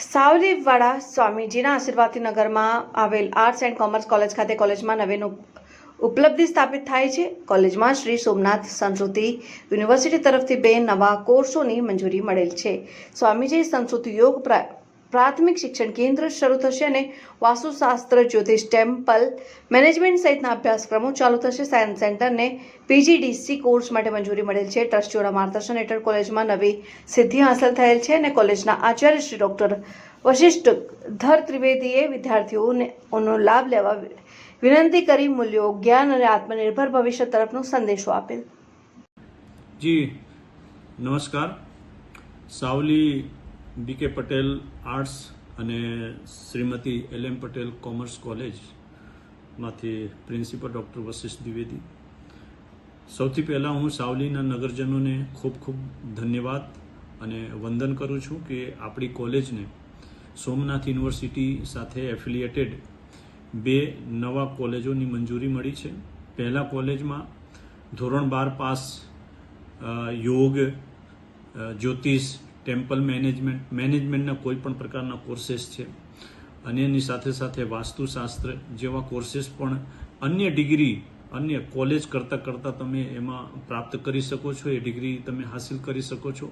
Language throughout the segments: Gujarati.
સાવલીવાડા સ્વામીજીના આશીર્વાદથી નગરમાં આવેલ આર્ટ્સ એન્ડ કોમર્સ કોલેજ ખાતે કોલેજમાં નવીન ઉપલબ્ધિ સ્થાપિત થાય છે। કોલેજમાં શ્રી સોમનાથ સંસ્કૃતિ યુનિવર્સિટી તરફથી 2 નવા કોર્સોની મંજૂરી મળેલ છે। સ્વામીજી સંસ્કૃત યોગ પ્રાથમિક શિક્ષણ કેન્દ્ર શરૂ થશે અને વાસ્તુશાસ્ત્ર, જ્યોતિષ, ટેમ્પલ મેનેજમેન્ટ સહિતના અભ્યાસક્રમો ચાલુ થશે। સાયન્સ સેન્ટરને PGDC કોર્સ માટે મંજૂરી મળેલ છે। ટ્રસ્ટીઓના માર્ગદર્શન હેઠળ કોલેજમાં નવી સિદ્ધિ હાંસલ થયેલ છે અને કોલેજના આચાર્ય શ્રી ડોક્ટર વશિષ્ઠ ધર ત્રિવેદીએ વિદ્યાર્થીઓનો લાભ લેવા વિનંતી કરી મૂલ્યો, જ્ઞાન અને આત્મનિર્ભર ભવિષ્ય તરફનો સંદેશો આપેલ। જી નમસ્કાર। સાવલી BK પટેલ આર્ટ્સ અને શ્રીમતી LM પટેલ કોમર્સ કોલેજમાંથી પ્રિન્સિપલ ડૉક્ટર વશિષ્ઠ દ્વિવેદી। સૌથી પહેલાં હું સાવલીના નગરજનોને ખૂબ ખૂબ ધન્યવાદ અને વંદન કરું છું કે આપણી કોલેજને સોમનાથ યુનિવર્સિટી સાથે એફિલિએટેડ 2 નવા કોલેજોની મંજૂરી મળી છે। પહેલા કોલેજમાં ધોરણ 12 પાસ યોગ, જ્યોતિષ, ટેમ્પલ મેનેજમેન્ટના કોઈ પણ પ્રકારના કોર્सेस છે અને એની સાથે સાથે વાસ્તુશાસ્ત્ર જેવા કોર્सेस પણ અન્ય ડિગ્રી અન્ય કોલેજ કરતાં તમે એમાં પ્રાપ્ત કરી શકો છો, એ ડિગ્રી તમે હાસિલ કરી શકો છો।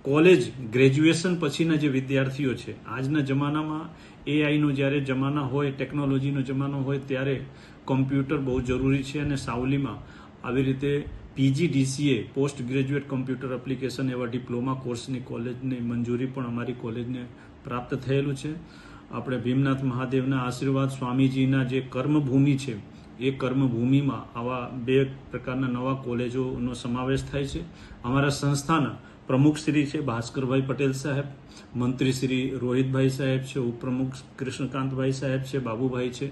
કોલેજ ગ્રેજ્યુએશન પછીના જે વિદ્યાર્થીઓ છે, આજના જમાનામાં AIનો જ્યારે જમાના હોય, ટેકનોલોજીનો જમાનો હોય ત્યારે કોમ્પ્યુટર બહુ જરૂરી છે અને સાવલીમાં આવી રીતે PGDCA post graduate computer application એવા ડિપ્લોમા કોર્સની કોલેજની મંજૂરી પણ અમારી કોલેજને પ્રાપ્ત થયેલું છે। આપણે ભીમનાથ મહાદેવના આશીર્વાદ, સ્વામીજીના જે કર્મભૂમિ છે એ કર્મભૂમિમાં આવા 2 પ્રકારના નવા કોલેજોનો સમાવેશ થાય છે। અમારા સંસ્થાના પ્રમુખ શ્રી છે ભાસ્કરભાઈ પટેલ સાહેબ, મંત્રી શ્રી રોહિતભાઈ સાહેબ છે, ઉપપ્રમુખ કૃષ્ણકાંતભાઈ સાહેબ છે, બાબુભાઈ છે,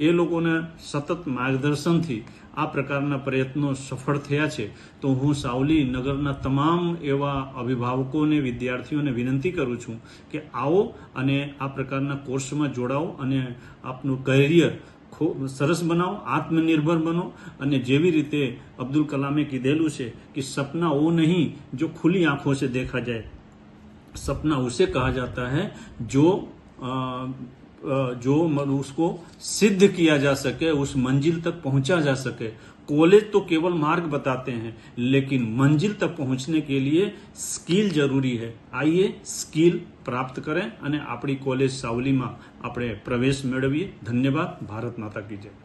એ લોકોના સતત માર્ગદર્શનથી આ પ્રકારના પ્રયત્નો સફળ થયા છે। તો હું સાવલી નગરના તમામ એવા અભિભાવકોને, વિદ્યાર્થીઓને વિનંતી કરું છું કે આવો અને આ પ્રકારના કોર્સમાં જોડાઓ અને આપનું કરિયર ખૂબ સરસ બનાવો, આત્મનિર્ભર બનો અને જેવી રીતે અબ્દુલ કલામે કીધેલું છે કે સપના वो नहीं जो खुली आंखों से देखा जाए, सपना उसे कहा जाता है जो उसको सिद्ध किया जा सके, उस मंजिल तक पहुंचा जा सके। कॉलेज तो केवल मार्ग बताते हैं, लेकिन मंजिल तक पहुंचने के लिए स्किल जरूरी है। आइए स्किल प्राप्त करें અને આપણી કોલેજ સાવલીમાં આપણે પ્રવેશ મેળવીએ। ધન્યવાદ। ભારત માતા કી જય।